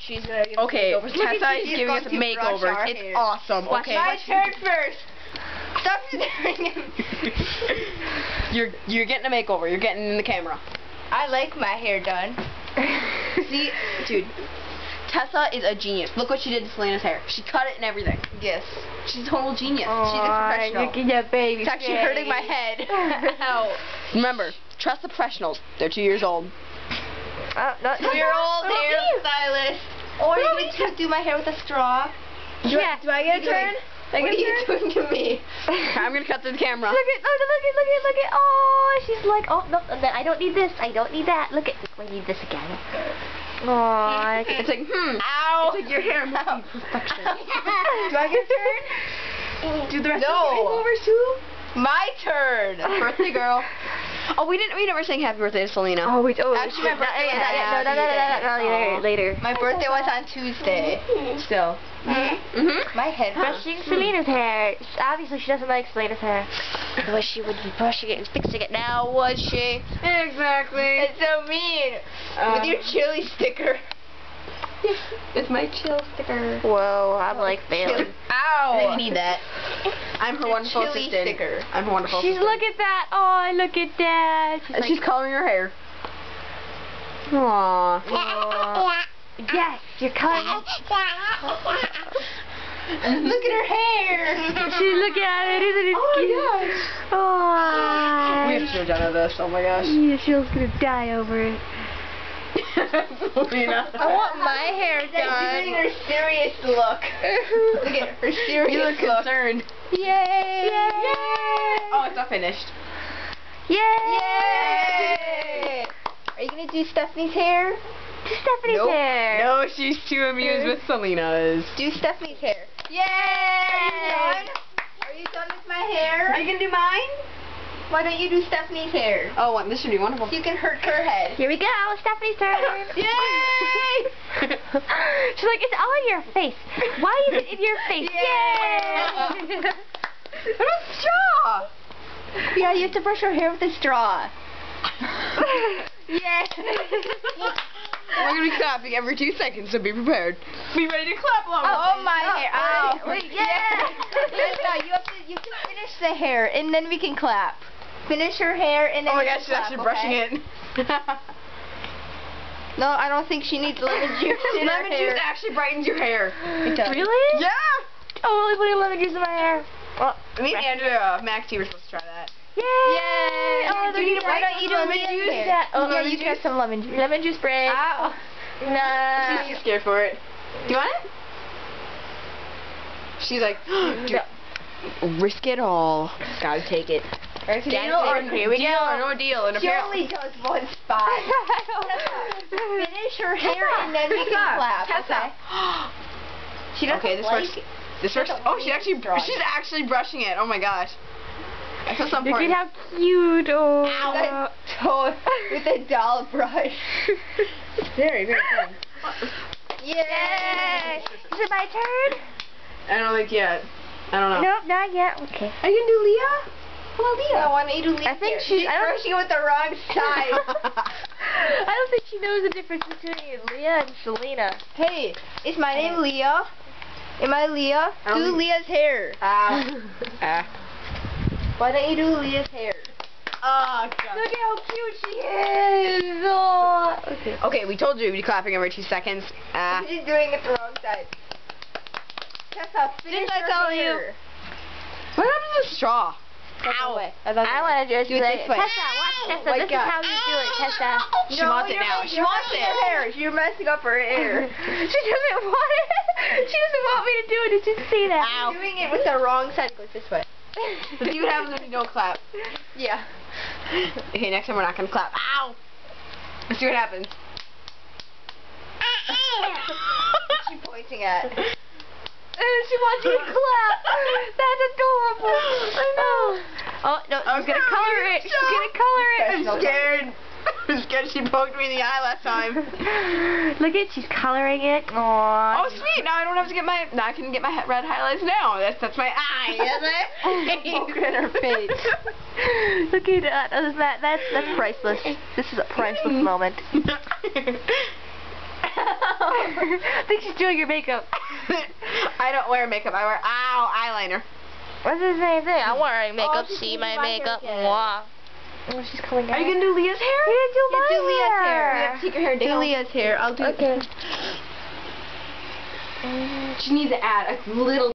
She's gonna give Okay, us a makeover. Tessa is giving us a makeover. It's awesome. Okay. My turn first. Stop staring at me. You're getting a makeover. You're getting in the camera. I like my hair done. See, dude, Tessa is a genius. Look what she did to Selena's hair. She cut it and everything. Yes. She's a total genius. She's a professional. Look at that baby. It's actually hurting my head. Ow. Remember, trust the professionals. They're 2 years old. No, 2-year-old hairstylist. Or you need to do my hair with a straw. Do I get a turn? What are you doing to me? I'm gonna cut to the camera. Look at. Oh, she's like, oh no, I don't need this. I don't need that. Look, I need this again. Oh, It's like, Ow. It's like your hair must be perfection. Do I get a turn? Do the rest No. of the makeovers too? My turn. Birthday girl. Oh, we never sang happy birthday to Selena. Oh, Actually, my birthday was later. My birthday was on Tuesday. Still. My head. Brushing Selena's hair. Obviously, she doesn't like Selena's hair. Otherwise, she would be brushing it and fixing it now, would she? Exactly. It's so mean. With your chili sticker. It's my chill sticker. Whoa, I'm like failing. Ow. I need that. I'm her wonderful chili assistant. sticker. I'm her wonderful She's assistant. look at that. Oh, look at that. She's coloring her hair. Aww. Yes, you're coloring. Look at her hair. She look at it. Isn't it cute? Oh, We have to done this. Oh my gosh. yeah, Shield's gonna die over it. Selena. I want my hair done. Doing her serious look. Look at her serious You look look. concerned. Yay! Oh, it's not finished. Yay! Yay! Are you gonna do Stephanie's hair? To Stephanie's Nope. hair. No, she's too amused with Selena's. Do Stephanie's hair. Yay! Are you done with my hair? Are you gonna do mine? Why don't you do Stephanie's hair? Oh, this should be wonderful. You can hurt her head. Here we go, Stephanie's turn. Yay! She's like, it's all in your face. Why is it in your face? Yay! What a straw! Yeah, you have to brush her hair with a straw. Yay! We're gonna be clapping every 2 seconds, so be prepared. Be ready to clap along. Oh, my hair! Ow! wait, Yeah! No, you have to finish the hair, and then we can clap. Finish her hair, and then Oh my we can gosh, she's clap, actually brushing okay? it. No, I don't think she needs lemon juice in her Lemon hair. juice actually brightens your hair. It does. Really? Yeah! Totally putting lemon juice in my hair. Well, Me and Andrea, Maxie were supposed to try that. yay! Yay! Oh, Do you need why don't you do lemon lemon juice? juice? Yeah. Oh, Yeah, lemon you juice. can have some lemon juice. Lemon juice break. Ow. No. She's too scared for it. Do you want it? She's like, risk it all. Gotta take it. Deal or Here we go. No deal. And She only does one spot. Finish her hair and then we can clap. Tessa. Okay. She doesn't Okay, this like works. it. This works. Oh, she's actually brushing it. Oh my gosh. I feel so Look important. at how cute. Oh. That toe with a doll brush. Very, very fun. Yay! Is it my turn? I don't think yet. I don't know. Nope, not yet. Okay. Are you gonna do Leah? Well, Leah, why don't you do Leah? I think she's I don't- brushing it with the wrong side. I don't think she knows the difference between Leah and Selena. Hey, is my name Leah? Am I Leah? I don't Do think- Leah's hair. Why don't you do Leah's hair? Oh, God. Look at how cute she is. Oh. Okay. Okay, we told you we'd be clapping every 2 seconds. She's doing it the wrong side. Tessa, finish Didn't I her tell you? hair. What happened to the straw? Ow. I want to just Do it say, this way. Tessa, watch Tessa. Oh my This God. is how you do it, Tessa. She wants it now. She wants Her it. hair. You're messing up her hair. She doesn't want it. She doesn't want me to do it. Did you see that? You're doing it with the wrong side. Go this way. Let's see what happens if you don't clap. Yeah. Okay, next time we're not gonna clap. Ow! Let's see what happens. What's she pointing at? She wants you to clap. That's adorable. I know. Oh, no, she's going to color it. She's going to color it. I'm scared. I'm scared she poked me in the eye last time. Look at, she's coloring it. Aww. Oh, sweet. Now I don't have to get my, now I can get my red highlights now. That's my eye, isn't it? Poke in her face. Look at that. That's priceless. This is a priceless moment. I think she's doing your makeup. I don't wear makeup. I wear eyeliner. What's the same thing? I'm wearing makeup. she's See doing my my hair makeup. again. Wow. Oh, she's coming out. Are you gonna do Leah's hair? You didn't do my do Leah's hair. We have to take your hair Do down. Leah's hair. I'll do Okay. She needs to add a little